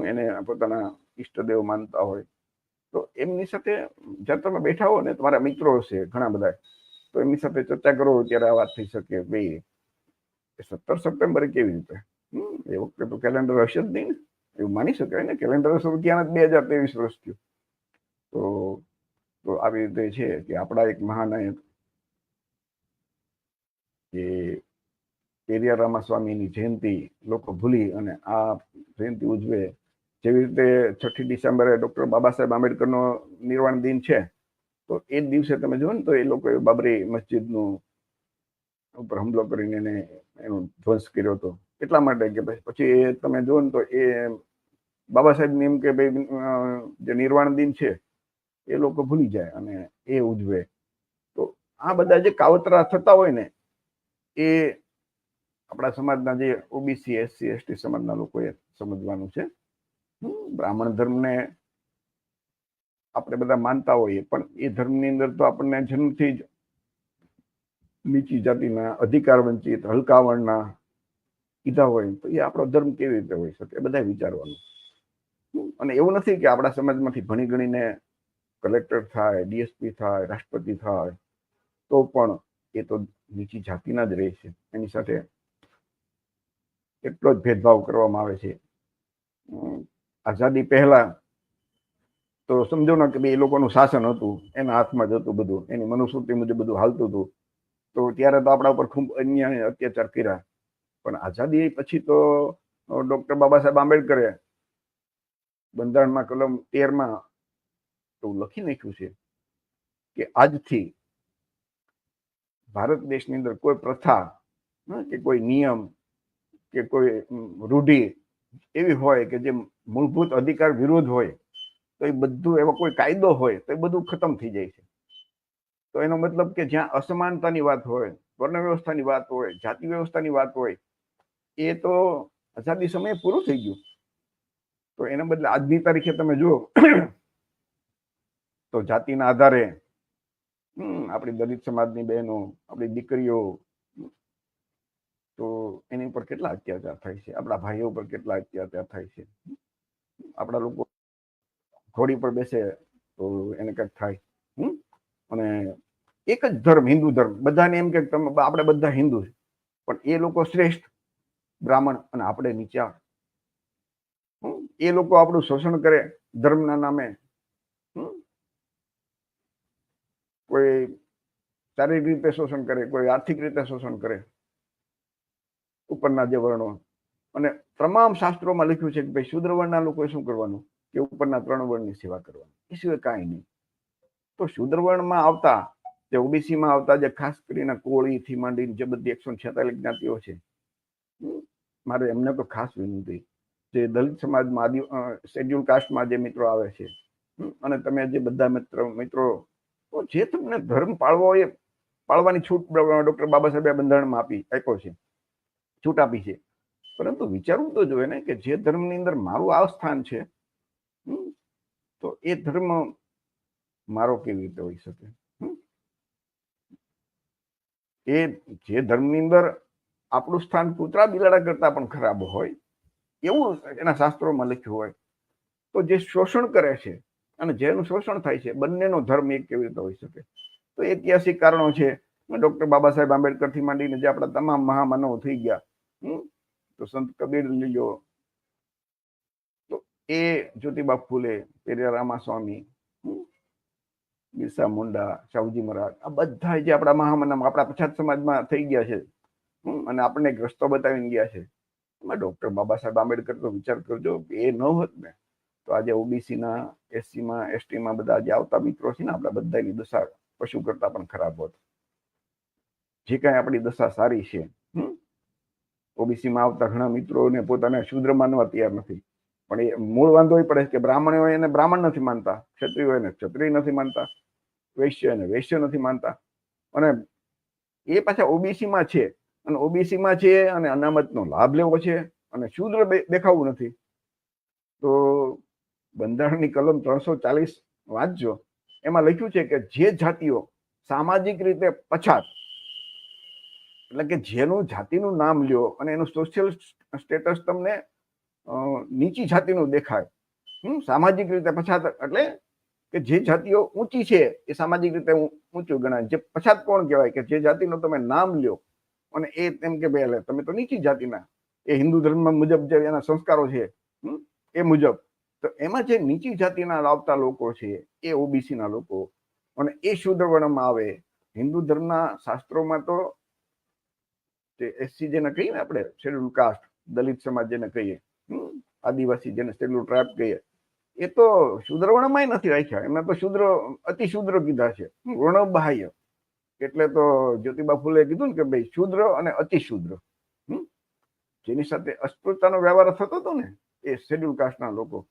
એને પોતાના ઈષ્ટદેવ માનતા હોય, તો એમની સાથે જ્યારે તમે બેઠા હો ને, તમારા મિત્રો હશે ઘણા બધા, તો એમની સાથે ચર્ચા કરો ત્યારે આ વાત થઈ શકે. ભાઈ 17 સપ્ટેમ્બરે કેવી રીતે? એ વખતે તો કેલેન્ડર હશે જ નહીં ને, એવું માની શકાય ને. કેલેન્ડર શરૂ થયા 2023 વર્ષ થયું. તો આવી રીતે છે કે આપણા એક મહાનાયક કે પેરિયાર રામાસ્વામીની જયંતિ લોકો ભૂલી અને આ જયંતિ ઉજવે. જેવી રીતે 6ઠી ડિસેમ્બરે ડોક્ટર બાબા સાહેબ આંબેડકરનો નિર્વાણ દિન છે, તો એ જ દિવસે તમે જુઓ ને તો એ લોકોએ બાબરી મસ્જિદનું ઉપર હુમલો કરીને એનો ધ્વંસ કર્યો હતો. એટલા માટે કે પછી તમે જુઓ ને તો એ બાબા સાહેબની એમ કે ભાઈ જે નિર્વાણ દિન છે એ લોકો ભૂલી જાય અને એ ઉજવે. તો આ બધા જે કાવતરા થતા હોય ને, એ આપણા સમાજના જે ઓબીસી, એસસી, એસટી સમાજના લોકોએ સમજવાનું છે. બ્રાહ્મણ ધર્મને આપણે બધા માનતા હોઈએ, પણ એ ધર્મની અંદર તો આપણને જન્મથી જ નીચી જાતિના, અધિકાર વંચિત, હલકા વર્ણના કીધા હોય, તો એ આપણો ધર્મ કેવી રીતે હોઈ શકે? એ બધા વિચારવાનું. અને એવું નથી કે આપણા સમાજમાંથી ભણી ગણીને કલેક્ટર થાય, ડીએસપી થાય, રાષ્ટ્રપતિ થાય, તો પણ એ તો નીચી જાતિના જ રહે છે. એની સાથે એટલો જ ભેદભાવ કરવામાં આવે છે. આઝાદી પહેલા તો સમજો ને કે એ લોકોનું શાસન હતું, એના હાથમાં જ હતું બધું, એની મનુસ્મૃતિ મુજબ બધું હાલતું હતું. તો ત્યારે તો આપણા ઉપર ખૂબ અન્યાય અત્યાચાર કર્યા. પણ આઝાદી પછી તો ડોક્ટર બાબા સાહેબ આંબેડકરે બંધારણમાં કલમ 13માં એવું લખી નાખ્યું છે કે આજથી ભારત દેશની અંદર કોઈ પ્રથા કે કોઈ નિયમ કે કોઈ રૂઢિ એવી હોય કે જે મૂળભૂત અધિકાર વિરોધ હોય, તો એ બધું, એવો કોઈ કાયદો હોય તો એ બધું ખતમ થઈ જાય છે. તો એનો મતલબ કે જ્યાં અસમાનતાની વાત હોય, વર્ણ વ્યવસ્થાની વાત હોય, જાતિ વ્યવસ્થાની વાત હોય, એ તો આઝાદી સમયે પૂરું થઈ ગયું. તો એના બદલે આજની તારીખે તમે જુઓ તો જાતિના આધારે આપણી દલિત સમાજની બહેનો, આપણી દીકરીઓ, તો એની ઉપર કેટલા અત્યાચાર થાય છે. આપણા ભાઈઓ ઉપર કેટલા અત્યાચાર થાય છે. આપણા લોકો ઘોડી પર બેસે તો એને કંઈક થાય. અને એક જ ધર્મ, હિન્દુ ધર્મ, બધાને એમ કે આપણે બધા હિન્દુ છે, પણ એ લોકો શ્રેષ્ઠ બ્રાહ્મણ અને આપણે નીચા. એ લોકો આપણું શોષણ કરે ધર્મના નામે. કોઈ શારીરિક રીતે શોષણ કરે, કોઈ આર્થિક રીતે શોષણ કરે ઉપરના જે વર્ણો. અને તમામ શાસ્ત્રોમાં લખ્યું છે કે ભાઈ શૂદ્ર વર્ણના લોકોએ શું કરવાનું કે ઉપરના 3 વર્ણની સેવા કરવાની, એ સિવાય કાંઈ નહીં. તો શૂદ્ર વર્ણમાં આવતા જે ઓબીસીમાં આવતા જે ખાસ કરીને કોળીથી માંડીને જે બધી 146 જ્ઞાતિઓ છે, મારે એમને તો ખાસ વિનંતી, જે દલિત સમાજમાં શેડ્યુલ કાસ્ટમાં જે મિત્રો આવે છે, અને તમે જે બધા મિત્રો તો જે તમને ધર્મ પાળવો હોય એ પાળવાની છૂટ ડોક્ટર બાબા સાહેબે બંધારણમાં આપ્યો છે, છૂટ આપી છે. પરંતુ વિચારવું તો જોઈએ ને કે જે ધર્મની અંદર મારું આ સ્થાન છે, તો એ ધર્મ મારો કેવી રીતે હોઈ શકે? એ જે ધર્મની અંદર આપણું સ્થાન કૂતરા બિલાડા કરતા પણ ખરાબ હોય એવું એના શાસ્ત્રોમાં લખ્યું હોય, તો જે શોષણ કરે છે અને જેનું શોષણ થાય છે, બંનેનો ધર્મ એક કેવી રીતે હોઈ શકે? તો ઐતિહાસિક કારણો છે. ડોક્ટર બાબા સાહેબ આંબેડકર થી માંડીને જે આપણા તમામ મહામાનવો થઈ ગયા, તો સંત કબીર લીલો, તો એ જ્યોતિબા ફૂલે, પેરિયાર રામાસ્વામી, બિરસા મુંડા, સાવજી મહારાજ, આ બધા જે આપણા મહામાનવ આપણા પછાત સમાજમાં થઈ ગયા છે, અને આપણને એક રસ્તો બતાવીને ગયા છે, એમાં ડોક્ટર બાબા સાહેબ આંબેડકર તો વિચાર કરજો, એ ન હોત ને તો આજે ઓબીસીના, એસસીમાં, એસટીમાં બધા જે આવતા મિત્રો છે ને, આપણા બધાની દશા પશુ કરતા પણ ખરાબ હોત. જે કાંઈ આપણી દશા સારી છે, ઓબીસીમાં આવતા ઘણા મિત્રોને પોતાને શૂદ્ર માનવા તૈયાર નથી, પણ એ મૂળ વાંધો એ પડે કે બ્રાહ્મણ હોય એને બ્રાહ્મણ નથી માનતા, ક્ષત્રિય હોય એને ક્ષત્રિય નથી માનતા, વૈશ્ય એને વૈશ્ય નથી માનતા. અને એ પાછા ઓબીસીમાં છે, અને ઓબીસીમાં છે અને અનામતનો લાભ લેવો છે, અને શૂદ્ર દેખાવું નથી. તો બંધારણની કલમ 340 વાંચજો, એમાં લખ્યું છે કે જે જાતિઓ સામાજિક રીતે પછાત, એટલે કે જેનું જાતિનું નામ લ્યો અને એનું સોશિયલ સ્ટેટસ તમને નીચી જાતિનું દેખાય, સામાજિક રીતે પછાત એટલે કે જે જાતિઓ ઊંચી છે એ સામાજિક રીતે ઊંચું ગણાય. જે પછાત કોણ કહેવાય? કે જે જાતિનું તમે નામ લ્યો અને એ એમ કે ભાઈ તમે તો નીચી જાતિના, એ હિન્દુ ધર્મ મુજબ જે એના સંસ્કારો છે એ મુજબ, તો એમાં જે નીચી જાતિના આવતા લોકો છે એ ઓબીસીના લોકો, અને એ શૂદ્ર વર્ણમાં આવે. હિન્દુ ધર્મના શાસ્ત્રોમાં તો એસસી જેને કહીએ ને આપણે, શેડ્યુલ કાસ્ટ, દલિત સમાજ જેને કહીએ, આદિવાસી જેને શેડ્યુલ ટ્રાઇબ કહીએ, એ તો શૂદ્ર વર્ણમાં નથી રાખ્યા, એમને તો શૂદ્ર અતિ શૂદ્ર કીધા છે, વર્ણ બાહ્ય. એટલે તો જ્યોતિબા ફૂલે કીધું ને કે ભાઈ શૂદ્ર અને અતિ શૂદ્ર, જેની સાથે અસ્પૃશ્યતાનો વ્યવહાર થતો હતો ને એ શેડ્યુલ કાસ્ટના લોકો,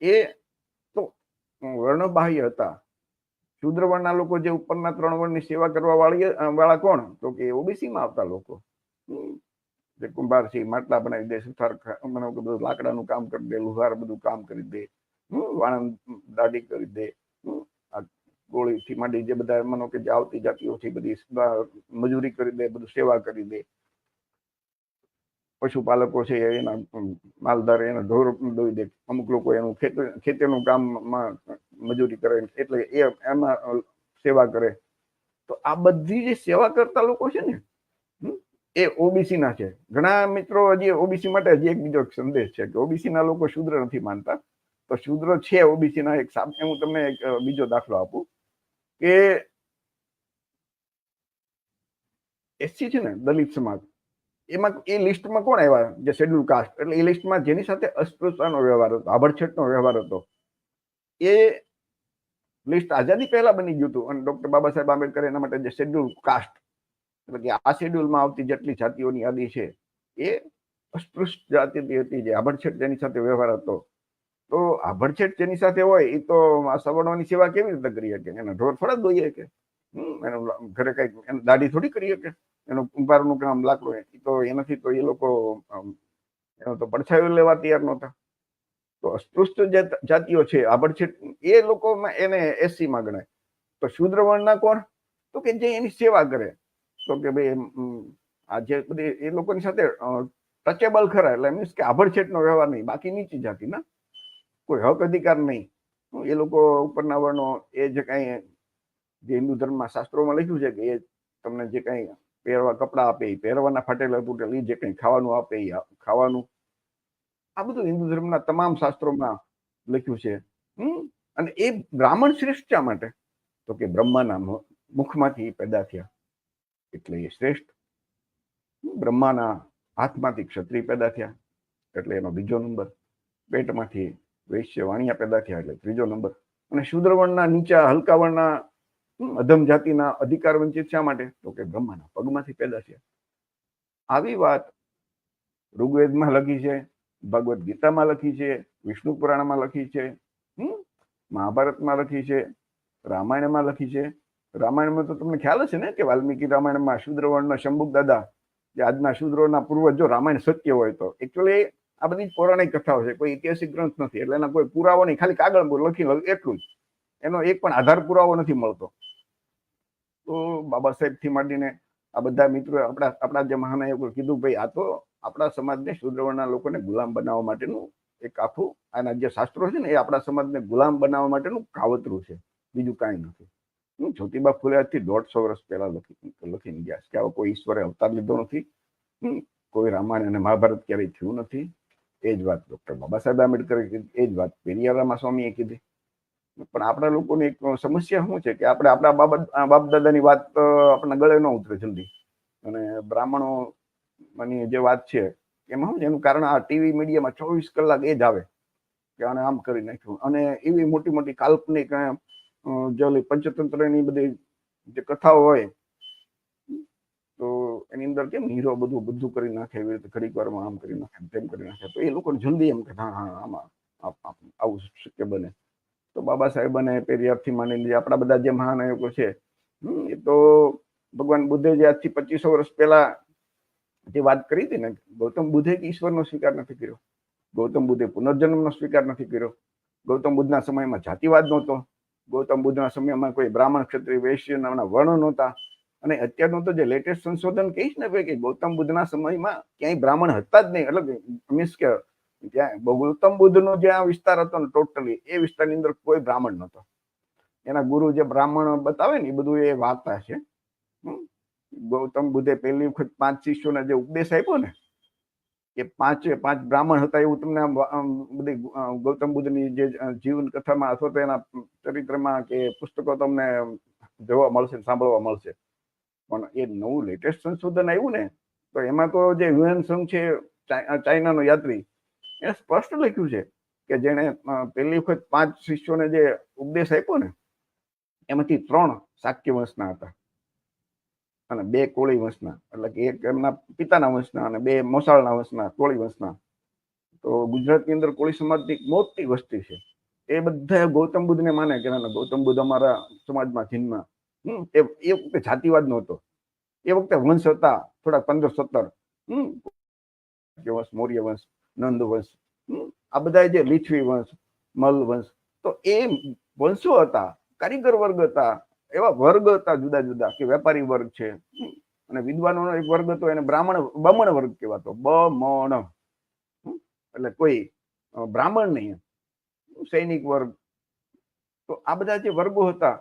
એ તો વર્ણ બાહ્ય હતા. શૂદ્ર વર્ણના લોકો જે ઉપરના 3 વર્ણની સેવા કરવા વાળા કોણ? તો કે ઓબીસીમાં આવતા લોકો, જે કુંભાર છે, માટલા બનાવી દે, સુથાર બધું લાકડાનું કામ કરી દે, લુહાર બધું કામ કરી દે, વાણંદ દાઢી કરી દે, ગોળીથી માંડી જે બધા માનો કે જે આવતી જાતિઓ છે બધી મજૂરી કરી દે, બધું સેવા કરી દે. પશુપાલકો છે એના માલધાર એના ઢોર દોઈ દે, અમુક લોકો એનું ખેતીનું કામમાં મજૂરી કરે, એટલે એ એમાં સેવા કરે. તો આ બધી જે સેવા કરતા લોકો છે ને એ ઓબીસી ના છે. ઘણા મિત્રો હજી ઓબીસી માટે હજી એક બીજો સંદેશ છે કે ઓબીસી ના લોકો શૂદ્ર નથી માનતા. તો શૂદ્ર છે ઓબીસી ના. હું તમને એક બીજો દાખલો આપું કે એસસી છે ને, દલિત સમાજ, એમાં એ લિસ્ટમાં કોણ આવ્યા? જે શેડ્યુલ કાસ્ટ, એટલે એ લિસ્ટમાં જેની સાથે અસ્પૃશ્યતાનો વ્યવહાર હતો, આભડછેટનો વ્યવહાર હતો, એ લિસ્ટ આઝાદી પહેલા બની ગયું હતું. અને ડોક્ટર બાબા સાહેબ આંબેડકર એના માટે જે શેડ્યુલ કાસ્ટ, એટલે કે આ શેડ્યુલમાં આવતી જેટલી જાતિઓની યાદી છે એ અસ્પૃશ્ય જાતિ હતી, જે આભડછેટ જેની સાથે વ્યવહાર હતો. તો આભડછેટ જેની સાથે હોય એ તો આ સવર્ણોની સેવા કેવી રીતે કરી શકે? એના ઢોર થોડા દોઈએ કે એનું ઘરે કઈ દાઢી થોડી કરી શકે? એનું કુંભારનું કામ લાકડું, એ તો એનાથી તો એ લોકો એનો તો પડછાયો લેવા તૈયાર નહોતા. તો અસ્પૃશ્ય જાતિઓ છે, આભડછેટ, એ લોકોમાં એને એસસી માં ગણાય. તો શૂદ્ર વર્ણના કોણ? તો કે જે એની સેવા કરે. તો કે ભાઈ આ જે બધી એ લોકોની સાથે ટચેબલ ખરા, એટલે મીન્સ કે આભડછેટનો વ્યવહાર નહીં, બાકી નીચી જાતિના કોઈ હક અધિકાર નહીં. એ લોકો ઉપરના વર્ણો, એ જે કાંઈ જે હિન્દુ ધર્મમાં શાસ્ત્રોમાં લખ્યું છે કે એ તમને જે કાંઈ પહેરવા કપડા આપે એ પહેરવાના, ફાટેલા તૂટેલા, જે કંઈ ખાવાનું આપે એ ખાવાનું, આ બધું હિન્દુ ધર્મના તમામ શાસ્ત્રોમાં લખ્યું છે. અને એ બ્રાહ્મણ શ્રેષ્ઠ શા માટે? તો કે બ્રહ્માના મુખમાંથી પેદા થયા એટલે એ શ્રેષ્ઠ. બ્રહ્માના હાથમાંથી ક્ષત્રિય પેદા થયા એટલે એનો બીજો નંબર. પેટમાંથી વૈશ્ય વાણિયા પેદા થયા એટલે ત્રીજો નંબર. અને શૂદ્રવર્ણના નીચા હલકા વર્ણના અધમ જાતિના અધિકાર વંચિત શા માટે? તો કે બ્રહ્માના પગમાંથી પેદા થયા. આવી વાત ઋગ્વેદમાં લખી છે, ભગવદ્ ગીતામાં લખી છે, વિષ્ણુ પુરાણમાં લખી છે, મહાભારતમાં લખી છે, રામાયણમાં લખી છે. રામાયણમાં તો તમને ખ્યાલ હશે ને કે વાલ્મીકી રામાયણમાં શૂદ્રવર્ણના શંભુક દાદા, જે આજના શૂદ્રોના પૂર્વજ, જો રામાયણ સત્ય હોય તો. એકચ્યુઅલી આ બધી પૌરાણિક કથાઓ છે, કોઈ ઐતિહાસિક ગ્રંથ નથી, એટલે એના કોઈ પુરાવો નહીં, ખાલી કાગળ લખી એટલું જ. એનો એક પણ આધાર પુરાવો નથી મળતો. તો બાબા સાહેબ થી માંડીને આ બધા મિત્રો આપણા જે મહાનાયકો કીધું, ભાઈ આ તો આપણા સમાજને શૂદ્રવર્ણના લોકોને ગુલામ બનાવવા માટેનું એક આખું આના જે શાસ્ત્રો છે ને એ આપણા સમાજને ગુલામ બનાવવા માટેનું કાવતરું છે, બીજું કાંઈ નથી. જ્યોતિબા ફૂલે આજથી 150 વર્ષ પહેલા લખીને ગયા છે કે આવો કોઈ ઈશ્વરે અવતાર લીધો નથી, કોઈ રામાયણ અને મહાભારત ક્યારેય થયું નથી. એ જ વાત ડોક્ટર બાબા સાહેબ આંબેડકરે કીધી, એ જ વાત પેરિયાર રામાસ્વામીએ કીધી. પણ આપણા લોકોની એક સમસ્યા શું છે કે આપણે આપણા બાપ દાદાની વાત આપણા ગળે ન ઉતરે જલ્દી. અને બ્રાહ્મણોની જે વાત છે એમાં શું છે, એનું કારણ આ ટીવી મીડિયામાં 24 કલાક એ જ આવે કે આને આમ કરી નાખ્યું. અને એવી મોટી મોટી કાલ્પનિક જે પંચતંત્રની બધી જે કથાઓ હોય તો એની અંદર કેમ હીરો બધું કરી નાખે, એવી રીતે ઘડીક વારમાં આમ કરી નાખે, તેમ કરી નાખે. તો એ લોકોને જલ્દી એમ કે હા આમાં આવું શક્ય બને. તો બાબા સાહેબ અને પેરિયારથી માંડીને આપણા બધા જે મહાનાયકો છે, એ તો ભગવાન બુદ્ધે જે આજથી 2500 વર્ષ પહેલા જે વાત કરી હતી ને, ગૌતમ બુદ્ધે ઈશ્વરનો સ્વીકાર નથી કર્યો, ગૌતમ બુદ્ધે પુનર્જન્મનો સ્વીકાર નથી કર્યો, ગૌતમ બુદ્ધના સમયમાં જાતિવાદ નહોતો, ગૌતમ બુદ્ધના સમયમાં કોઈ બ્રાહ્મણ ક્ષત્રિય વૈશ્ય નામના વર્ણો નહોતા. અને અત્યારનું તો જે લેટેસ્ટ સંશોધન કહીશ ને ભાઈ, કે ગૌતમ બુદ્ધના સમયમાં ક્યાંય બ્રાહ્મણ હતા જ નહીં. એટલે મીન્સ કે ત્યાં ગૌતમ બુદ્ધનો જે આ વિસ્તાર હતો ને ટોટલી, એ વિસ્તારની અંદર કોઈ બ્રાહ્મણ નહોતો. એના ગુરુ જે બ્રાહ્મણ બતાવે ને એ બધું એ વાર્તા છે. ગૌતમ બુદ્ધે પહેલી વખત 5 શિષ્યોને જે ઉપદેશ આપ્યો ને, એ 5 બ્રાહ્મણ હતા એવું તમને બધી ગૌતમ બુદ્ધની જે જીવન કથામાં અથવા તો એના ચરિત્રમાં કે પુસ્તકો તમને જોવા મળશે, સાંભળવા મળશે. પણ એ નવું લેટેસ્ટ સંશોધન આવ્યું ને, તો એમાં તો જે હ્યુએન સંઘ છે, ચાઇનાનો યાત્રી, એને સ્પષ્ટ લખ્યું છે કે જેને પહેલી વખત 5 શિષ્યોને જે ઉપદેશ આપ્યો ને, એમાંથી 3 શાક્ય વંશના હતા અને 2 કોળી વંશના. એટલે કે એક એમના પિતાના વંશના અને 2 મોસાળના વંશના, કોળી વંશના. તો ગુજરાતની અંદર કોળી સમાજની મોટી વસ્તી છે. એ બધા ગૌતમ બુદ્ધને માને કે ના, ગૌતમ બુદ્ધ અમારા સમાજમાં જન્મ્યા. એ વખતે જાતિવાદ નહોતો, એ વખતે વંશ હતા થોડા 15-17 વંશ, મૌર્ય વંશ, નંદ વંશ, આ બધા જે લીછવી વંશ, મલ વંશ, તો એ વંશો હતા, કારીગર વર્ગ હતા, એવા વર્ગ હતા જુદા જુદા કે વેપારી વર્ગ છે, અને વિદ્વાનોનો એક વર્ગ હતો, એને બમણ વર્ગ કહેવાતો, બમણ. એટલે કોઈ બ્રાહ્મણ નહીં, સૈનિક વર્ગ. તો આ બધા જે વર્ગો હતા,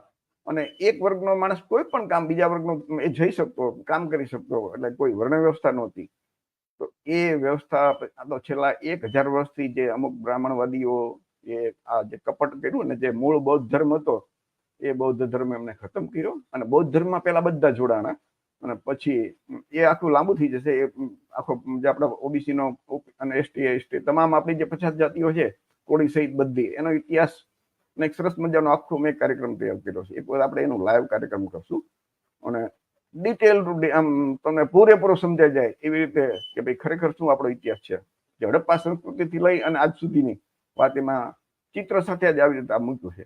અને એક વર્ગનો માણસ કોઈ પણ કામ બીજા વર્ગનો એ જઈ શકતો, કામ કરી શકતો, એટલે કોઈ વર્ણ વ્યવસ્થા નહોતી. તો એ વ્યવસ્થા તો છેલ્લા 1000 વર્ષથી જે અમુક બ્રાહ્મણવાદીઓ આ જે કપટ કર્યું ને, જે મૂળ બૌદ્ધ ધર્મ હતો, એ બૌદ્ધ ધર્મ એમને ખતમ કર્યો. અને બૌદ્ધ ધર્મમાં પેલા બધા જોડાણા, અને પછી એ આખું લાંબુ થઈ જશે. એ આખો જે આપણા ઓબીસી નો અને એસટી તમામ આપણી જે 50 જાતિઓ છે, કોળી સહિત બધી, એનો ઇતિહાસ એક સરસ મજાનો આખો મેં કાર્યક્રમ તૈયાર કર્યો છે. એક વખત આપણે એનું લાઈવ કાર્યક્રમ કરશું અને ડિટેલ આમ તમને પૂરેપૂરો સમજાઈ જાય એવી રીતે કે ભાઈ ખરેખર શું આપણો ઇતિહાસ છે, જે હડપ્પા સંસ્કૃતિથી લઈ અને આજ સુધીની વાત એમાં ચિત્ર સાથે જ આવી રીતે આ મૂક્યું છે.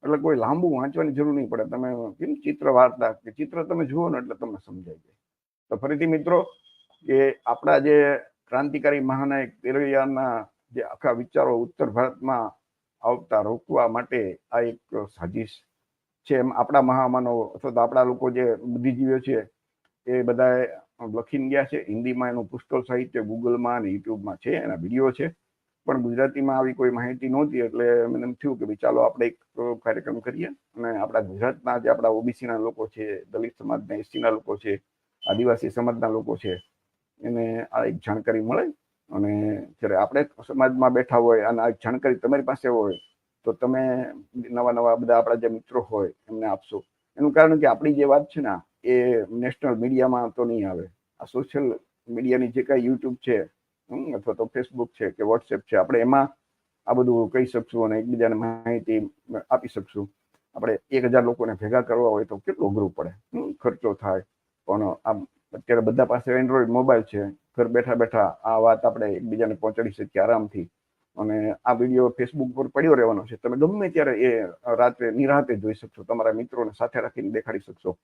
એટલે કોઈ લાંબુ વાંચવાની જરૂર નહીં પડે. તમે કેમ ચિત્ર વાર્તા કે ચિત્ર તમે જુઓ ને એટલે તમને સમજાઈ જાય. તો ફરીથી મિત્રો, કે આપણા જે ક્રાંતિકારી મહાનાયક પેરિયારના જે આખા વિચારો ઉત્તર ભારતમાં આવતા રોકવા માટે આ એક સાજિશ છે. એમ આપણા મહામાનવો અથવા તો આપણા લોકો જે બુદ્ધિજીવીઓ છે એ બધા લખીને ગયા છે. હિન્દીમાં એનું પુષ્કળ સાહિત્ય ગૂગલમાં અને યુટ્યુબમાં છે, એના વિડીયો છે. પણ ગુજરાતીમાં આવી કોઈ માહિતી નહોતી, એટલે મને એમ થયું કે ભાઈ ચાલો આપણે એક કાર્યક્રમ કરીએ અને આપણા ગુજરાતના જે આપણા ઓબીસીના લોકો છે, દલિત સમાજના એસટીના લોકો છે, આદિવાસી સમાજના લોકો છે, એને આ એક જાણકારી મળે અને જ્યારે આપણે સમાજમાં બેઠા હોય અને આ જાણકારી તમારી પાસે હોય તો તમે નવા નવા બધા આપણા જે મિત્રો હોય એમને આપશો. એનું કારણ કે આપણી જે વાત છે ને એ નેશનલ મીડિયામાં તો નહીં આવે. આ સોશિયલ મીડિયાની જે કાંઈ યુટ્યુબ છે અથવા તો ફેસબુક છે કે વોટ્સએપ છે, આપણે એમાં આ બધું કહી શકશું અને એકબીજાને માહિતી આપી શકશું. આપણે 1000 લોકોને ભેગા કરવા હોય તો કેટલું અઘરું પડે, ખર્ચો થાય. પણ આમ અત્યારે બધા પાસે એન્ડ્રોઈડ મોબાઈલ છે, ઘર બેઠા બેઠા આ વાત આપણે એકબીજાને પહોંચાડી શકીએ આરામથી. અને આ વિડીયો ફેસબુક પર પડ્યો રહેવાનો છે, તમે ગમે ત્યારે એ રાત્રે નિરાંતે જોઈ શકશો, તમારા મિત્રોને સાથે રાખીને દેખાડી શકશો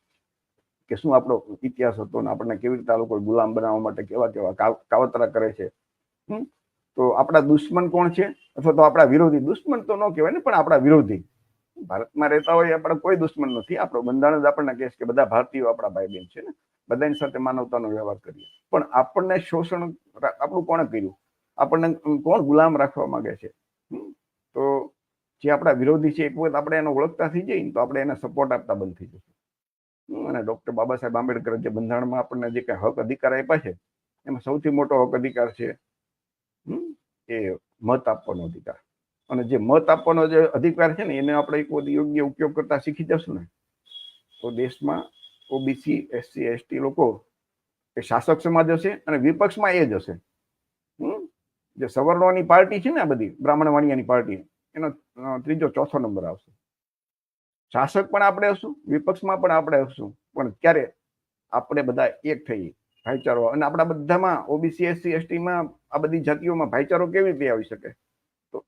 કે શું આપણો ઇતિહાસ હતો ને આપણને કેવી રીતે આ લોકો ગુલામ બનાવવા માટે કેવા કેવા કાવતરા કરે છે. તો આપણા દુશ્મન કોણ છે અથવા તો આપણા વિરોધી? દુશ્મન તો ન કહેવાય ને, પણ આપણા વિરોધી. ભારતમાં રહેતા હોય આપણા કોઈ દુશ્મન નથી. આપણો બંધારણ જ આપણને કહે છે કે બધા ભારતીયો આપણા ભાઈ બહેન છે ને, બધાની સાથે માનવતાનો વ્યવહાર કરીએ. પણ આપણને શોષણ આપણું કોણે કર્યું? આપણને કોણ ગુલામ રાખવા માંગે છે? તો જે આપણા વિરોધી છે એક વખત આપણે એને ઓળખતા થઈ જઈએ તો આપણે એને સપોર્ટ આપતા બંધ થઈ જશે. અને ડોક્ટર બાબા સાહેબ આંબેડકર જે બંધારણમાં આપણને જે કઈ હક અધિકાર આપ્યા છે એમાં સૌથી મોટો હક અધિકાર છે એ મત આપવાનો અધિકાર. અને જે મત આપવાનો જે અધિકાર છે ને એને આપણે એક વખત યોગ્ય ઉપયોગ કરતા શીખી જશું ને તો દેશમાં ઓબીસી, એસસી, એસટી લોકો એ શાસક સમાજ હશે અને વિપક્ષમાં એ જ હશે. જે સવર્ણોની પાર્ટી છે ને આ બધી બ્રાહ્મણ વાણિયાની પાર્ટી, એનો 3જો 4થો નંબર આવશે. શાસક પણ આપણે હશું, વિપક્ષમાં પણ આપણે હશું, પણ ક્યારે આપણે બધા એક થઈએ, ભાઈચારો. અને આપણા બધામાં ઓબીસી, એસસી, એસટીમાં આ બધી જાતિઓમાં ભાઈચારો કેવી રીતે આવી શકે? તો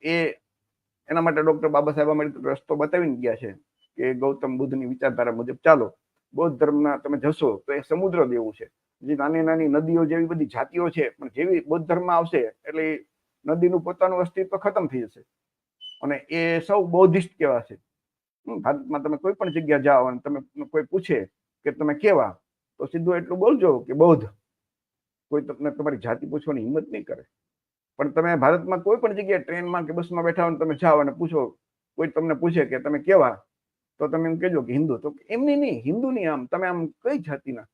એના માટે ડોક્ટર બાબા સાહેબ આંબેડકર રસ્તો બતાવીને ગયા છે કે ગૌતમ બુદ્ધની વિચારધારા મુજબ ચાલો. બૌદ્ધ ધર્મના તમે જશો તો એ સમુદ્ર જેવું છે. જે નાની નાની નદીઓ જેવી બધી જાતિઓ છે, પણ જેવી બૌદ્ધ ધર્મમાં આવશે એટલે નદીનું પોતાનું અસ્તિત્વ ખતમ થઈ જશે અને એ સૌ બૌદ્ધિસ્ટ કહેવાશે. ભારતમાં તમે કોઈ પણ જગ્યા જાઓ અને તમે કોઈ પૂછે કે તમે કેવા, તો સીધું એટલું બોલજો કે બૌદ્ધ. કોઈ તમને તમારી જાતિ પૂછવાની હિંમત નહીં કરે. પણ તમે ભારતમાં કોઈ પણ જગ્યાએ ટ્રેનમાં કે બસમાં બેઠા હોય તમે જાઓ અને પૂછો, કોઈ તમને પૂછે કે તમે કેવા, તો તમે એમ કહેજો કે હિન્દુ. તો એમની નહીં, હિન્દુ નહીં, આમ તમે આમ કઈ જાતિના?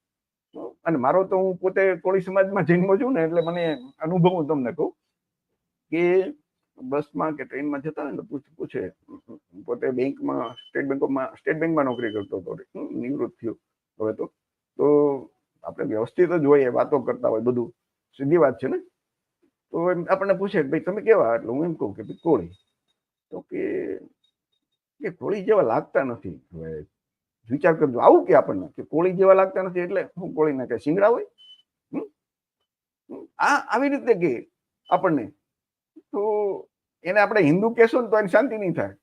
અને મારો તો હું પોતે કોળી સમાજમાં જન્મો છું ને એટલે મને અનુભવ હું તમને કહું કે બસમાં કે ટ્રેનમાં જતા હોય ને પૂછે, પોતે બેંકમાં સ્ટેટ બેંકમાં નોકરી કરતો હતો, નિવૃત્ત થયો હવે તો આપણે વ્યવસ્થિત જ હોય, વાતો કરતા હોય, બધું સીધી વાત છે ને. તો આપણને પૂછે ભાઈ તમે કેવા, એટલે હું એમ કહું કે કોળી. તો કે કોળી જેવા લાગતા નથી. હવે વિચાર કરજો, આવું કે આપણને કે કોળી જેવા લાગતા નથી એટલે હું કોળીને કઈ શિંગડા હોય? આવી રીતે કે આપણને, તો એને આપણે હિન્દુ કહેશો ને તો એને શાંતિ નહીં થાય.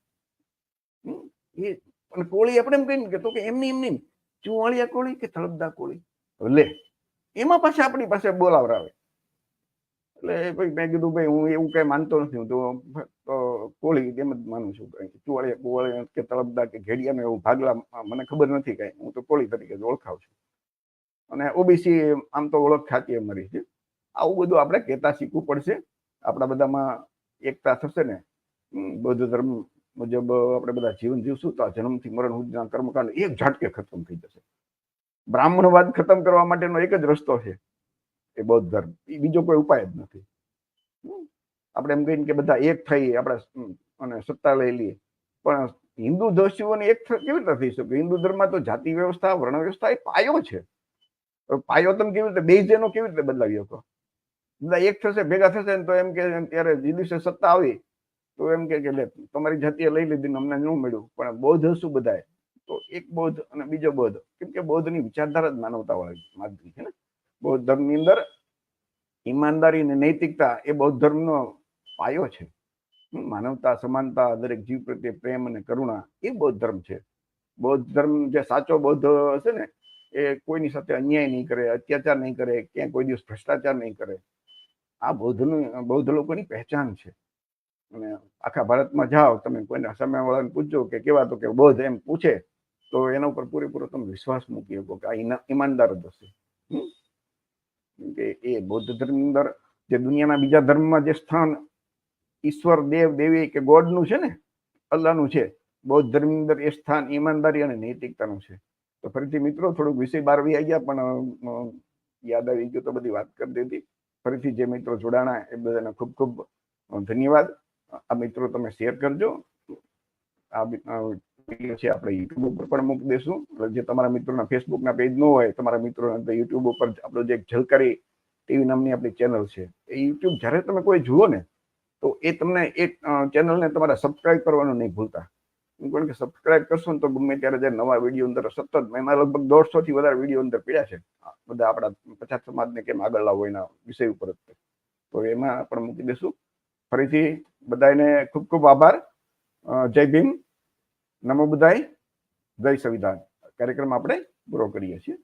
એ કોળી આપણે એમ કહીને કે તો કે એમની ચુવાળિયા કોળી કે તળપદા કોળી, લે એમાં પાછા આપણી પાસે બોલાવરાવે. એટલે ભાઈ મેં કીધું ભાઈ હું એવું કઈ માનતો નથી, હું તો કોળી એમ જ માનું છું. ચુવાળિયા કુવાળિયા કે તળપદા કે ઘેડિયાનો એવું ભાગલા મને ખબર નથી કઈ, હું તો કોળી તરીકે જ ઓળખાવ છું. અને ઓબીસી આમ તો ઓળખ ખાતી અમારી છે. આવું બધું આપણે કહેતા શીખવું પડશે. આપણા બધામાં એકતા થશે ને. બૌદ્ધ ધર્મ મુજબ આપણે બધા જીવન જીવશું તો આ જન્મથી મરણ સુધીના કર્મકાંડ એક ઝાટકે ખતમ થઈ જશે. બ્રાહ્મણવાદ ખતમ કરવા માટેનો એક જ રસ્તો છે, એ બૌદ્ધ ધર્મ. એ બીજો કોઈ ઉપાય જ નથી. આપણે એમ કહીને કે બધા એક થઈ આપણે અને સત્તા લઈ લઈએ, પણ હિન્દુ દસ્યુઓને એક કેવી રીતે થઈ શકે? હિન્દુ ધર્મમાં તો જાતિ વ્યવસ્થા, વર્ણ વ્યવસ્થા એ પાયો છે. પાયો તમે કેવી રીતે બેઝ કેવી રીતે બદલાવી શકો? બધા એક થશે, ભેગા થશે ને તો એમ કે ત્યારે જે દિવસે સત્તા આવી તો એમ કે લે તમારી જાતિએ લઈ લીધી અમને ન મળ્યું. પણ બૌદ્ધ હશું બધાએ તો એક બૌદ્ધ અને બીજો બૌદ્ધ, કેમ કે બૌદ્ધની વિચારધારા જ માનવતાવાળી માનવી છે ને. બૌદ્ધ ધર્મની અંદર ઈમાનદારી અને નૈતિકતા એ બૌદ્ધ ધર્મનો પાયો છે. માનવતા, સમાનતા, દરેક જીવ પ્રત્યે પ્રેમ અને કરુણા એ બૌદ્ધ ધર્મ છે. બૌદ્ધ ધર્મ જે સાચો બૌદ્ધ હશે ને એ કોઈની સાથે અન્યાય નહીં કરે, અત્યાચાર નહીં કરે, ક્યાંય કોઈ દિવસ ભ્રષ્ટાચાર નહીં કરે. આ બૌદ્ધ લોકોની પહેચાન છે. અને આખા ભારતમાં જાઓ તમે કોઈને સામેવાળાને પૂછજો કે કેવા, તો કે બૌદ્ધ એમ પૂછે તો એના ઉપર પૂરેપૂરો તમે વિશ્વાસ મૂકી શકો કે આ ઈમાનદાર જ હશે. કે એ બૌદ્ધ ધર્મની અંદર જે દુનિયાના બીજા ધર્મમાં જે સ્થાન ઈશ્વર, દેવ, દેવી કે ગોડનું છે ને, અલ્લાહનું છે, બૌદ્ધ ધર્મની અંદર એ સ્થાન ઈમાનદારી અને નૈતિકતાનું છે. તો ફરીથી મિત્રો થોડુંક વિષય બહાર આવી ગયા, પણ યાદ આવી ગયું તો બધી વાત કરી દીધી. ફરીથી જે મિત્રો જોડાણા એ બધાને ખૂબ ખૂબ ધન્યવાદ. આ મિત્રો તમે શેર કરજો. આ વિડીયો છે આપણે યુટ્યુબ ઉપર પણ મૂકી દઈશું. જે તમારા મિત્રોના ફેસબુકના પેજ ન હોય, તમારા મિત્રોના યુટ્યુબ ઉપર આપણો જે ઝલકારી ટીવી નામની આપણી ચેનલ છે, એ યુટ્યુબ જ્યારે તમે કોઈ જુઓ ને તો એ તમને એક ચેનલને તમારે સબસ્ક્રાઇબ કરવાનું નહીં ભૂલતા. કારણ કે સબસ્ક્રાઇબ કરશો ને તો ગમે ત્યારે જે નવા વિડીયો અંદર સતત એમાં લગભગ 150 થી વધારે વિડીયો અંદર પડ્યા છે બધા આપણા પછાત સમાજને કેમ આગળ લાવવો એના વિષય ઉપર. તો એમાં પણ મૂકી દઈશું. ફરીથી બધાને ખૂબ ખૂબ આભાર. જય ભીમ, નમો બુદ્ધાય, જય સંવિધાન. કાર્યક્રમ આપણે પૂરો કરીએ છીએ.